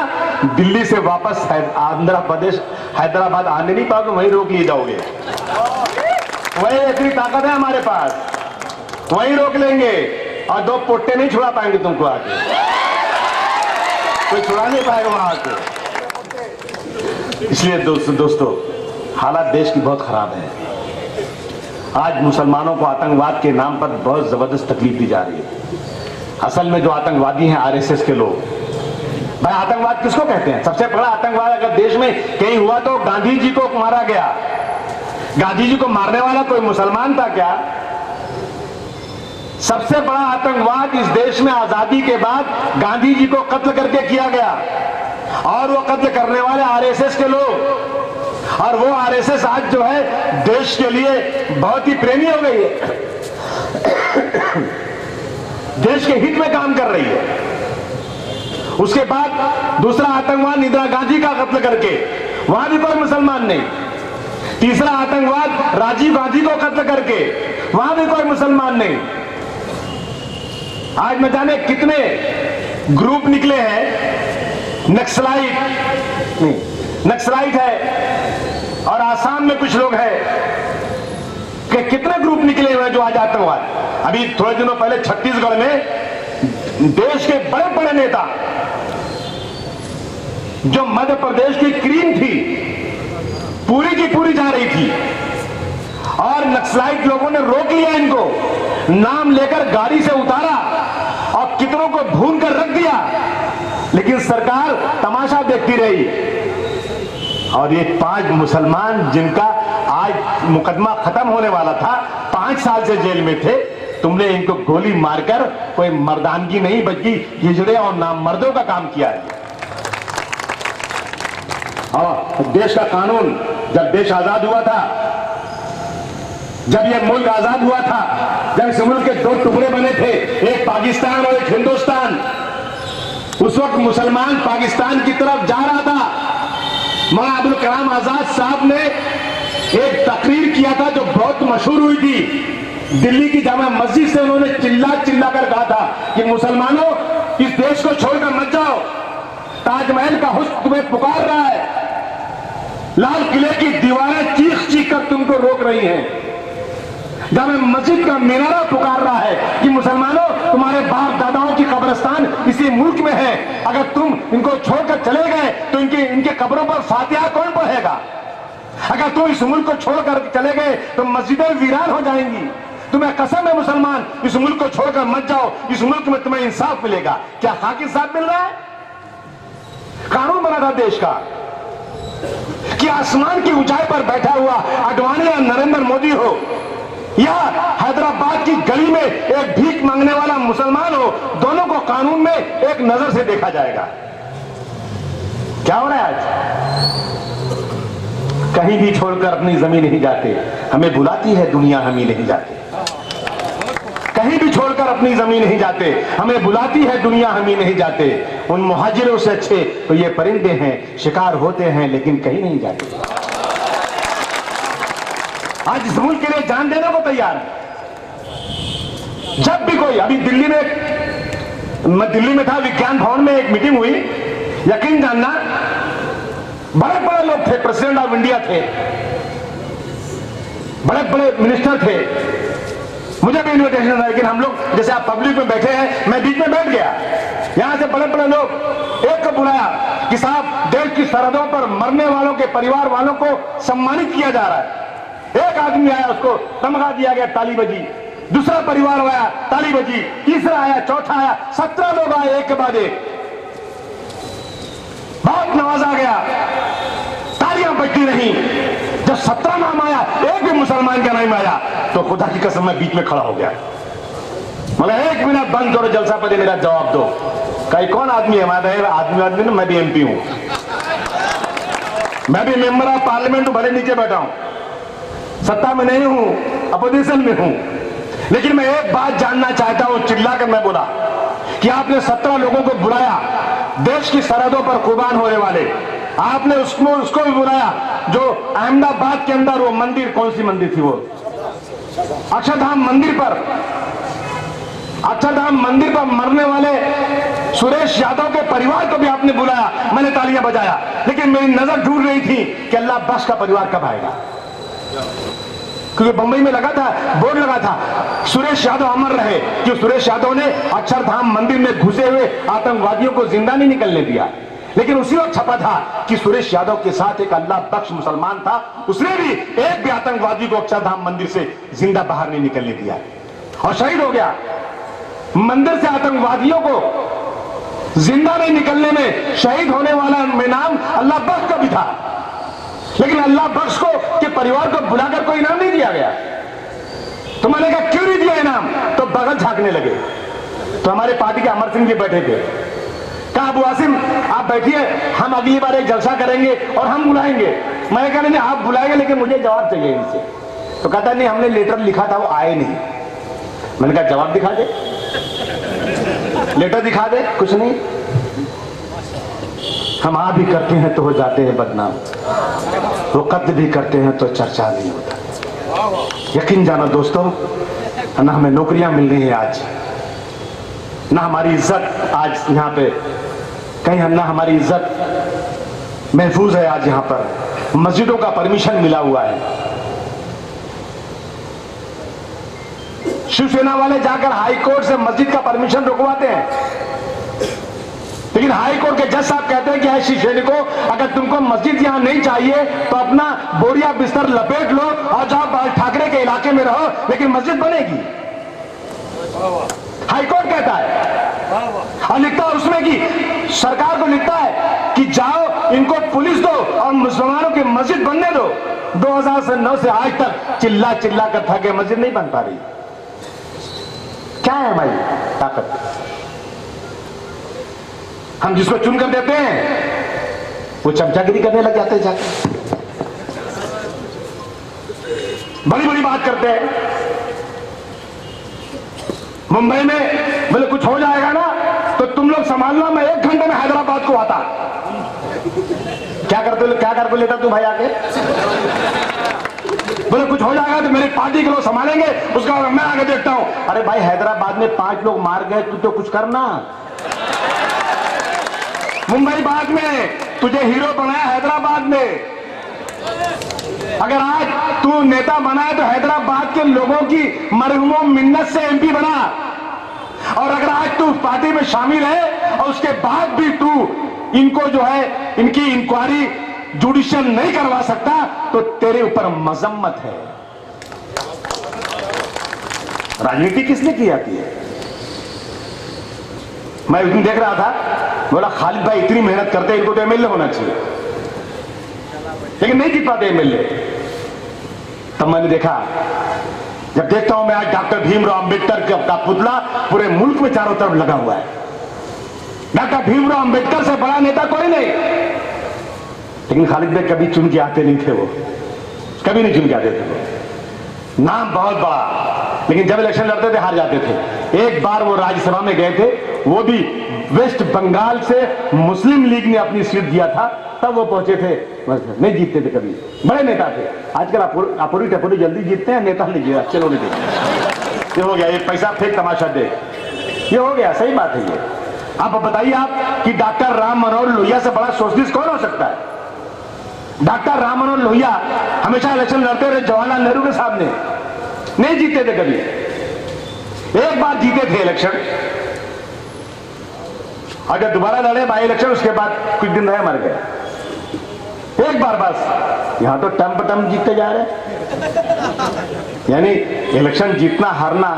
दिल्ली से वापस आंध्र प्रदेश हैदराबाद आने नहीं पाओगे, वहीं रोक लिए जाओगे। वही इतनी ताकत है हमारे पास, वहीं रोक लेंगे और 2 पोट्टे नहीं छुड़ा पाएंगे तुमको आके, कोई छुड़ा नहीं पाएगा वहां आके। इसलिए दोस्तों हालात देश की बहुत खराब है। आज मुसलमानों को आतंकवाद के नाम पर बहुत जबरदस्त तकलीफ दी जा रही है। असल में जो आतंकवादी हैं आरएसएस के लोग। भाई आतंकवाद किसको कहते हैं? सबसे बड़ा आतंकवाद अगर देश में कहीं हुआ तो गांधी जी को मारा गया। गांधी जी को मारने वाला कोई मुसलमान था क्या? सबसे बड़ा आतंकवाद इस देश में आजादी के बाद गांधी जी को कत्ल करके किया गया, और वो कत्ल करने वाले आरएसएस के लोग। और वो आरएसएस आज जो है देश के लिए बहुत ही प्रेमी हो गई है, देश के हित में काम कर रही है। उसके बाद दूसरा आतंकवाद इंदिरा गांधी का कत्ल करके, वहां भी कोई मुसलमान नहीं। तीसरा आतंकवाद राजीव गांधी को कत्ल करके, वहां भी कोई मुसलमान नहीं। आज न जाने कितने ग्रुप निकले हैं, नक्सलाइट है, और आसाम में कुछ लोग हैं कि कितने ग्रुप निकले हुए हैं जो आज आतंकवाद। अभी थोड़े दिनों पहले छत्तीसगढ़ में देश के बड़े बड़े नेता, जो मध्य प्रदेश की क्रीम थी, पूरी की पूरी जा रही थी, और नक्सलाइट लोगों ने रोक लिया, इनको नाम लेकर गाड़ी से उतारा और कितनों को भून कर रख दिया, लेकिन सरकार तमाशा देखती रही। और ये 5 मुसलमान जिनका आज मुकदमा खत्म होने वाला था, 5 साल से जेल में थे, तुमने इनको गोली मारकर कोई मर्दानगी नहीं बल्कि हिजड़े और नामर्दों का काम किया है। और देश का कानून, जब देश आजाद हुआ था, जब ये मुल्क आजाद हुआ था, जब इस मुल्क के 2 टुकड़े बने थे, एक पाकिस्तान और एक हिंदुस्तान, उस वक्त मुसलमान पाकिस्तान की तरफ जा रहा था। मौलाना अब्दुल कलाम आजाद साहब ने एक तकरीर किया था जो बहुत मशहूर हुई थी। दिल्ली की जामा मस्जिद से उन्होंने चिल्ला कर कहा था कि मुसलमानों, इस देश को छोड़कर मत जाओ, ताजमहल का हुस्न तुम्हें पुकार रहा है, लाल किले की दीवारें चीख कर तुमको रोक रही हैं, जामा मस्जिद का मीनारा पुकार रहा है कि मुसलमानों, तुम्हारे बाप दादाओं की कब्रिस्तान इसी मुल्क में है, अगर तुम इनको छोड़कर चले गए तो इनके कब्रों पर फातिहा कौन पढ़ेगा? अगर तुम इस मुल्क को छोड़कर चले गए तो मस्जिदें वीरान हो जाएंगी। तुम्हें कसम है मुसलमान, इस मुल्क को छोड़कर मत जाओ, इस मुल्क में तुम्हें इंसाफ मिलेगा। क्या खाकी इंसाफ मिल रहा है? कानून बना था देश का कि आसमान की ऊंचाई पर बैठा हुआ अडवाणी या नरेंद्र मोदी हो, या हैदराबाद की गली में एक भीख मांगने वाला मुसलमान हो, दोनों को कानून में एक नजर से देखा जाएगा। क्या हो रहा है आज? कहीं भी छोड़कर अपनी जमीन नहीं जाते, हमें बुलाती है दुनिया, हम ही नहीं जाते। कहीं भी छोड़कर अपनी जमीन नहीं जाते, हमें बुलाती है दुनिया, हम ही नहीं जाते। उन मुहाजिरों से अच्छे तो ये परिंदे हैं, शिकार होते हैं लेकिन कहीं नहीं जाते। आज इस मुल्क के लिए जान देने को तैयार है। जब भी कोई, अभी दिल्ली में, मैं दिल्ली में था, विज्ञान भवन में एक मीटिंग हुई, यकीन जानना बड़े बड़े लोग थे, प्रेसिडेंट ऑफ इंडिया थे, बड़े बड़े मिनिस्टर थे, मुझे भी इन्विटेशन था, लेकिन हम लोग जैसे आप पब्लिक में बैठे हैं, मैं बीच में बैठ गया। यहां से बड़े बड़े लोग एक को बुलाया कि साहब, देश की सरहदों पर मरने वालों के परिवार वालों को सम्मानित किया जा रहा है। एक आदमी आया, उसको तमगा दिया गया, ताली बजी। दूसरा परिवार आया, ताली बजी। तीसरा आया, चौथा आया, 17 लोग आए एक के बाद एक, बहुत नवाजा गया, तालियां बजती रही। जब 17 नाम आया, एक भी मुसलमान का नाम आया, तो खुदा की कसम मैं बीच में खड़ा हो गया। मतलब 1 मिनट बंद करो जलसा पर, मेरा जवाब दो। कहीं कौन आदमी है? आदमी मैं भी MP हूं, मैं भी मेंबर ऑफ पार्लियामेंट हूं, भले नीचे बैठा हूं, सत्ता में नहीं हूं, अपोजिशन में हूं, लेकिन मैं एक बात जानना चाहता हूं। चिल्लाकर मैं बोला कि आपने 17 लोगों को बुलाया, देश की सरहदों पर कुर्बान होने वाले, आपने उसको भी बुलाया जो अहमदाबाद के अंदर वो मंदिर, कौन सी मंदिर थी वो, अक्षरधाम मंदिर पर अक्षरधाम मंदिर पर मरने वाले सुरेश यादव के परिवार को भी आपने बुलाया, मैंने तालियां बजाया, लेकिन मेरी नजर ढूंढ रही थी कि अल्लाह बख्श का परिवार कब आएगा, क्योंकि बंबई में लगा था, बोर्ड लगा था सुरेश यादव अमर रहे, कि सुरेश यादव ने अक्षरधाम मंदिर में घुसे हुए आतंकवादियों को जिंदा नहीं निकलने दिया। लेकिन उसी वक्त छपा था कि सुरेश यादव के साथ एक अल्लाह बख्श मुसलमान था, उसने भी एक भी आतंकवादी को अक्षरधाम मंदिर से जिंदा बाहर नहीं निकलने दिया और शहीद हो गया। मंदिर से आतंकवादियों को जिंदा नहीं निकलने में शहीद होने वाला में नाम अल्लाह बख्श का भी था, लेकिन अल्लाह बख्श को के परिवार को बुलाकर कोई इनाम नहीं दिया गया। तो मैंने कहा क्यों नहीं दिया इनाम, तो बगल झांकने लगे। तो हमारे पार्टी के अमर सिंह जी बैठे थे, कहा अबू आसिम आप बैठिए, हम अगली बार एक जलसा करेंगे और हम बुलाएंगे। मैंने कहा नहीं आप बुलाएंगे, लेकिन मुझे जवाब चाहिए इनसे। तो कहता नहीं हमने लेटर लिखा था वो आए नहीं। मैंने कहा जवाब दिखा दे, लेटर दिखा दे, कुछ नहीं। हम आ भी करते हैं तो हो जाते हैं बदनाम, वो कत्ल भी करते हैं तो चर्चा नहीं होता। यकीन जाना दोस्तों, ना हमें नौकरियां मिल रही हैं आज, ना हमारी इज्जत आज यहाँ पे कहीं, ना हमारी इज्जत महफूज है आज यहाँ पर। मस्जिदों का परमिशन मिला हुआ है, शिवसेना वाले जाकर हाई कोर्ट से मस्जिद का परमिशन रुकवाते हैं, लेकिन हाई कोर्ट के जज साहब कहते हैं कि है शिवसेना को, अगर तुमको मस्जिद यहां नहीं चाहिए तो अपना बोरिया बिस्तर लपेट लो और जाओ बाल ठाकरे के इलाके में रहो, लेकिन मस्जिद बनेगी। हाई कोर्ट कहता है और लिखता है उसमें कि सरकार को लिखता है कि जाओ इनको पुलिस दो और मुसलमानों की मस्जिद बनने दो। 2009 से आज तक चिल्ला चिल्ला कर थके, मस्जिद नहीं बन पा रही। क्या है हमारी ताकत? हम जिसको चुन कर देते हैं वो चमचागिरी करने लग जाते हैं, जाते बड़ी बड़ी बात करते हैं। मुंबई में बोले कुछ हो जाएगा ना तो तुम लोग संभालना, मैं 1 घंटे में हैदराबाद को आता। क्या कर लेता तू भाई आके? बोले कुछ हो जाएगा तो मेरी पार्टी के लोग संभालेंगे, उसका मैं आगे देखता हूं। अरे भाई हैदराबाद में 5 लोग मार गए, तू तो कुछ करना। मुंबई बाद में तुझे हीरो बनाया हैदराबाद में। अगर आज तू नेता बना है तो हैदराबाद के लोगों की मरहूमों मिन्नत से एमपी बना, और अगर आज तू पार्टी में शामिल है और उसके बाद भी तू इनको जो है इनकी इंक्वायरी जुडिशियल नहीं करवा सकता तो तेरे ऊपर मजम्मत है। राजनीति किसने की जाती है? मैं उस दिन देख रहा था, बोला खालिद भाई इतनी मेहनत करते हैं, इनको तो एमएलए होना चाहिए, लेकिन नहीं जीत पाते एमएलए। तब मैंने देखा, जब देखता हूं मैं आज डॉक्टर भीमराव अंबेडकर का पुतला पूरे मुल्क में चारों तरफ लगा हुआ है। डॉक्टर भीमराव अंबेडकर से बड़ा नेता कोई नहीं, लेकिन खालिद भाई कभी चुन के आते नहीं थे, वो कभी नहीं चुन के आते थे। वो नाम बहुत बड़ा, लेकिन जब इलेक्शन लड़ते थे हार जाते थे। एक बार वो राज्यसभा में गए थे, वो भी वेस्ट बंगाल से मुस्लिम लीग ने अपनी सीट दिया था, तब वो पहुंचे थे, नहीं जीतते थे कभी। बड़े नेता थे, आजकल अपूरी टपूरी जल्दी जीतते हैं, नेता नहीं जीता। चलो नहीं जीते, ये हो गया, ये पैसा फेंक तमाशा दे, ये हो गया, सही बात है ये। आप बताइए आप कि डॉक्टर राम मनोहर लोहिया से बड़ा सोशलिस्ट कौन हो सकता है? डॉक्टर राम मनोहर लोहिया हमेशा इलेक्शन लड़ते रहे जवाहरलाल नेहरू के सामने, नहीं जीते थे कभी। एक बार जीते थे इलेक्शन, और जब दोबारा लड़े बाई इलेक्शन, उसके बाद कुछ दिन रहे मर गए। एक बार बस, यहां तो टम जीतते जा रहे। यानी इलेक्शन जीतना हारना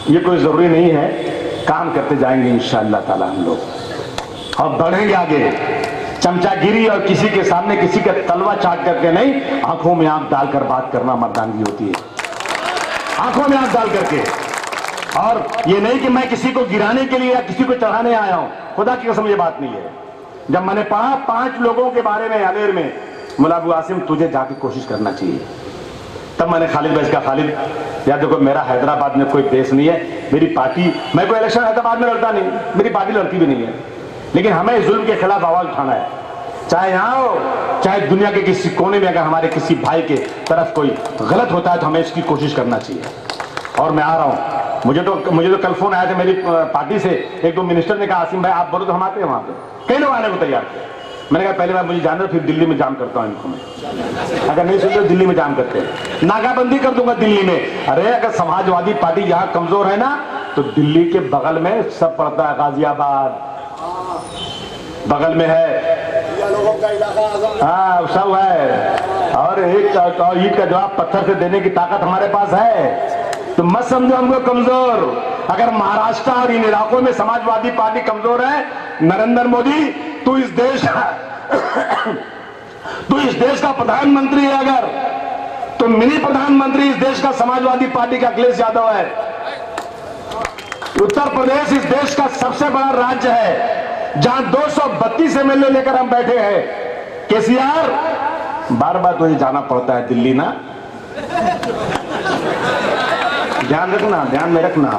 ये कोई जरूरी नहीं है, काम करते जाएंगे इंशाअल्लाह ताला हम लोग और बढ़ेंगे आगे। चमचागिरी और किसी के सामने किसी का तलवा चाट करके नहीं, आंखों में आंख डालकर बात करना मर्दानगी होती है, आंखों में आंख डाल करके। और ये नहीं कि मैं किसी को गिराने के लिए या किसी को चढ़ाने आया हूं, खुदा की कसम ये बात नहीं है। जब मैंने पढ़ा 5 लोगों के बारे में अलेर में, मुला अबू आसिम तुझे जाके कोशिश करना चाहिए, तब मैंने खालिद भाई का, खालिद यार देखो मेरा हैदराबाद में कोई देश नहीं है, मेरी पार्टी, मैं कोई इलेक्शन हैदराबाद में लड़ता नहीं, मेरी पार्टी लड़ती भी नहीं है, लेकिन हमें जुल्म के खिलाफ आवाज उठाना है, चाहे यहां हो चाहे दुनिया के किसी कोने में। अगर हमारे किसी भाई के तरफ कोई गलत होता है तो हमें इसकी कोशिश करना चाहिए। और मैं आ रहा हूं, मुझे तो कल फोन आया था मेरी पार्टी से, एक दो मिनिस्टर ने कहा आसिम भाई आप बोलो तो हम आते हैं वहां पे। कई लोग आने को तैयार थे। मैंने कहा पहले बार मुझे जाना, फिर दिल्ली में जाम करता हूं इनको मैं। अगर नहीं सुनते तो दिल्ली में जाम करते हैं, नाकाबंदी कर दूंगा दिल्ली में। अरे अगर समाजवादी पार्टी यहाँ कमजोर है ना, तो दिल्ली के बगल में सब पड़ता है, गाजियाबाद बगल में है, हाँ सब है। और एक ईट का जवाब पत्थर से देने की ताकत हमारे पास है। तो मत समझो हमको कमजोर। अगर महाराष्ट्र और इन इलाकों में समाजवादी पार्टी कमजोर है, नरेंद्र मोदी तू इस देश का प्रधानमंत्री है, अगर तो मिनी प्रधानमंत्री इस देश का समाजवादी पार्टी का अखिलेश यादव है। उत्तर प्रदेश इस देश का सबसे बड़ा राज्य है, जहां 232 एमएलए लेकर हम बैठे हैं। केसीआर बार बार तुझे जाना पड़ता है दिल्ली ना, ध्यान रखना, ध्यान में रखना,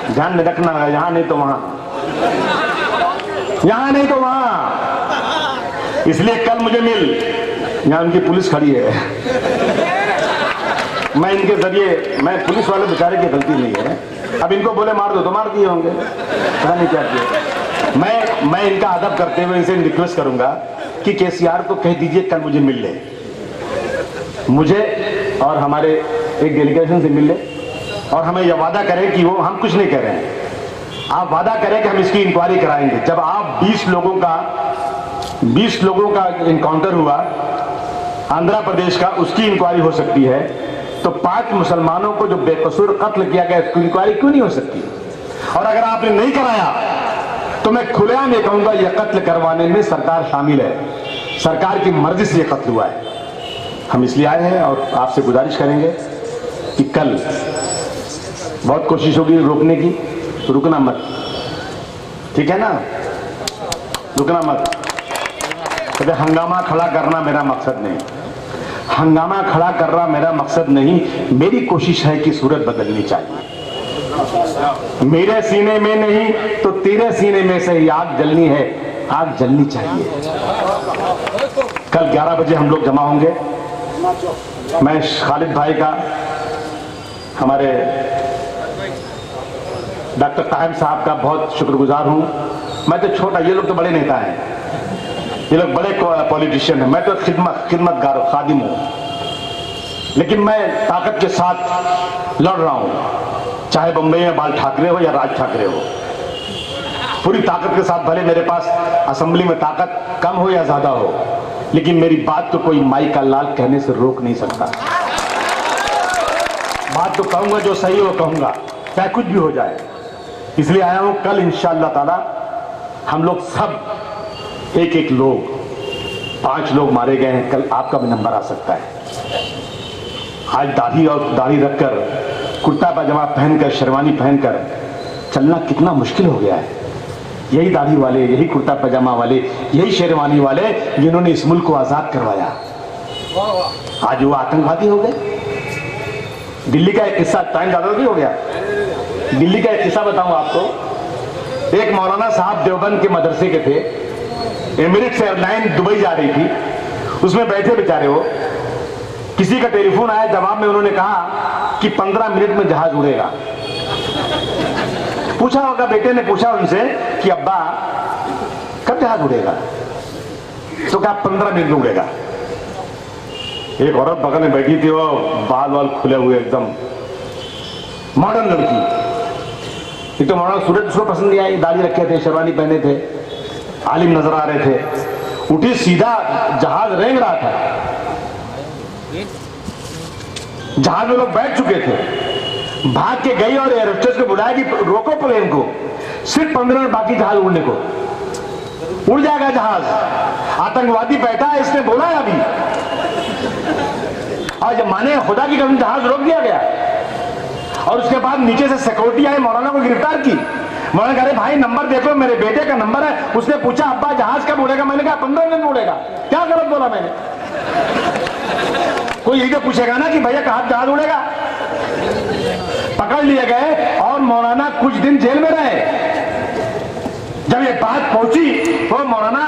ध्यान में रखना। यहां नहीं तो वहां, यहां नहीं तो वहां। इसलिए कल मुझे मिल, यहां उनकी पुलिस खड़ी है, मैं इनके जरिए, मैं पुलिस वाले बेचारे की गलती नहीं है, अब इनको बोले मार दो तो मार दिए होंगे, पता नहीं क्या किया। मैं इनका अदब करते हुए इनसे रिक्वेस्ट करूंगा कि केसीआर को कह दीजिए कल मुझे मिल ले, मुझे और हमारे एक डेलीगेशन से मिल ले, और हमें यह वादा करें कि वो, हम कुछ नहीं कह रहे हैं, आप वादा करें कि हम इसकी इंक्वायरी कराएंगे। जब आप 20 लोगों का इनकाउंटर हुआ आंध्र प्रदेश का, उसकी इंक्वायरी हो सकती है, तो 5 मुसलमानों को जो बेकसूर कत्ल किया गया उसकी इंक्वायरी क्यों नहीं हो सकती? और अगर आपने नहीं कराया तो मैं खुलेआम ये कहूंगा, यह कत्ल करवाने में सरकार शामिल है, सरकार की मर्जी से यह कत्ल हुआ है। हम इसलिए आए हैं और आपसे गुजारिश करेंगे कि कल बहुत कोशिश होगी रोकने की, तो रुकना मत, ठीक है ना, रुकना मत। तो हंगामा खड़ा करना मेरा मकसद नहीं, हंगामा खड़ा करना मेरा मकसद नहीं। मेरी कोशिश है कि सूरत बदलनी चाहिए। मेरे सीने में नहीं तो तेरे सीने में से ही आग जलनी है, आग जलनी चाहिए। कल 11 बजे हम लोग जमा होंगे। मैं खालिद भाई का, हमारे डॉक्टर ताहिर साहब का बहुत शुक्रगुजार हूं। मैं तो छोटा, ये लोग तो बड़े नेता हैं, ये लोग बड़े पॉलिटिशियन हैं, मैं तो खिदमतगार हूं, खादिम हूं, लेकिन मैं ताकत के साथ लड़ रहा हूं, चाहे बंबई में बाल ठाकरे हो या राज ठाकरे हो, पूरी ताकत के साथ। भले मेरे पास असेंबली में ताकत कम हो या ज्यादा हो, लेकिन मेरी बात तो कोई माई का लाल कहने से रोक नहीं सकता। बात तो कहूंगा, जो सही हो कहूंगा, चाहे कुछ भी हो जाए। इसलिए आया हूं। कल इंशाअल्लाह ताला हम लोग सब एक लोग, 5 लोग मारे गए हैं, कल आपका भी नंबर आ सकता है। आज दाढ़ी रखकर, कुर्ता पाजामा पहनकर, शेरवानी पहनकर चलना कितना मुश्किल हो गया है। यही दाढ़ी वाले, यही कुर्ता पजामा वाले, यही शेरवानी वाले जिन्होंने इस मुल्क को आजाद करवाया, आज वो आतंकवादी हो गए। दिल्ली का एक किस्सा, टाइम ज्यादा भी हो गया, दिल्ली का एक किस्सा बताऊं आपको। एक मौलाना साहब देवबंद के मदरसे के थे, एमिरेट्स एयरलाइन दुबई जा रही थी, उसमें बैठे बेचारे वो, किसी का टेलीफोन आया, जवाब में उन्होंने कहा कि 15 मिनट में जहाज उड़ेगा। पूछा होगा, बेटे ने पूछा उनसे कि अब्बा कब जहाज उड़ेगा, तो क्या 15 मिनट में उड़ेगा। एक औरत बगल में बैठी थी, वो बाल खुले हुए, एकदम मॉडर्न लड़की। एक तो मौलाना सूरत उसको पसंद नहीं आई, दाढ़ी रखे थे, शेरवानी पहने थे, आलिम नजर आ रहे थे। उठी, सीधा जहाज रेंग रहा था, जहाज में लोग बैठ चुके थे, भाग के गई और एयर होस्टेस को बुलाया कि रोको प्लेन को, सिर्फ 15 मिनट बाकी जहाज उड़ने को, उड़ जाएगा जहाज। आतंकवादी बैठा है, इसने बोला है अभी, और जब माने खुदा की कसम जहाज रोक दिया गया। और उसके बाद नीचे से सिक्योरिटी आई, मौलाना को गिरफ्तार की। मौलाना कह रहे भाई नंबर देखो, मेरे बेटे का नंबर है। उसने पूछा अब्बा जहाज कब उड़ेगा, मैंने कहा 15 मिनट उड़ेगा। क्या गलत बोला मैंने? कोई यही तो पूछेगा ना कि भैया कहाँ जहाज उड़ेगा। पकड़ लिए गए और मौलाना कुछ दिन जेल में रहे। जब ये बात पहुंची तो मौलाना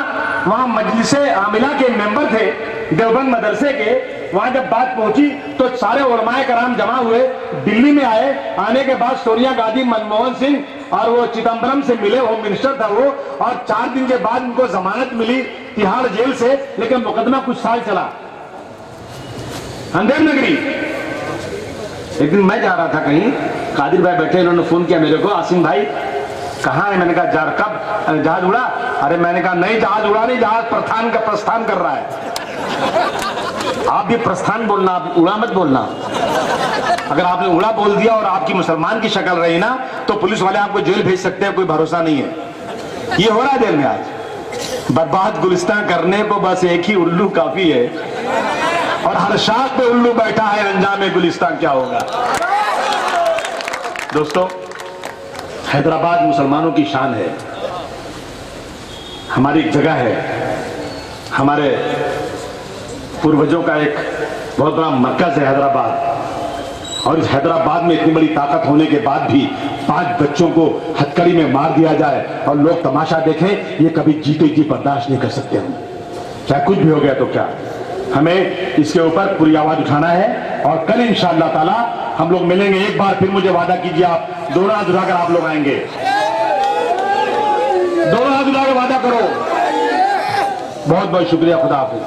वहां मजलिसे आमिला के मेंबर थे देवबंद मदरसे के, वहां जब बात पहुंची तो सारे उलमाए कराम जमा हुए, दिल्ली में आए। आने के बाद सोनिया गांधी, मनमोहन सिंह और वो चिदम्बरम से मिले, होम मिनिस्टर था वो, और 4 दिन के बाद उनको जमानत मिली तिहाड़ जेल से, लेकिन मुकदमा कुछ साल चला अंधेर नगरी। एक दिन मैं जा रहा था कहीं, कादिर भाई बैठे, इन्होंने फोन किया मेरे को, आसिम भाई कहाँ है? मैंने कहा कब जहाज उड़ा? अरे मैंने कहा नहीं, जहाज उड़ा नहीं, जहाज प्रस्थान कर रहा है। आप भी प्रस्थान बोलना, आप उड़ा मत बोलना। अगर आपने उड़ा बोल दिया और आपकी मुसलमान की शक्ल रही ना, तो पुलिस वाले आपको जेल भेज सकते हैं, कोई भरोसा नहीं है। ये हो रहा है जेल में आज। बर्बाद गुलिस्तान करने को बस एक ही उल्लू काफी है, और हर शाख पे उल्लू बैठा है, अंजाम गुलिस्तान क्या होगा। दोस्तों, हैदराबाद मुसलमानों की शान है, हमारी एक जगह है, हमारे पूर्वजों का एक बहुत बड़ा मरकज है हैदराबाद। और इस हैदराबाद में इतनी बड़ी ताकत होने के बाद भी 5 बच्चों को हथकड़ी में मार दिया जाए और लोग तमाशा देखें, ये कभी जीते जी बर्दाश्त नहीं कर सकते हम। चाहे कुछ भी हो गया तो क्या, हमें इसके ऊपर पूरी आवाज उठाना है। और कल इंशाअल्लाह ताला हम लोग मिलेंगे। एक बार फिर मुझे वादा कीजिए, आप दोनों हाथ उठाकर आप लोग आएंगे, दोनों हाथ उठाकर वादा करो। बहुत बहुत शुक्रिया, खुदा हाफिज।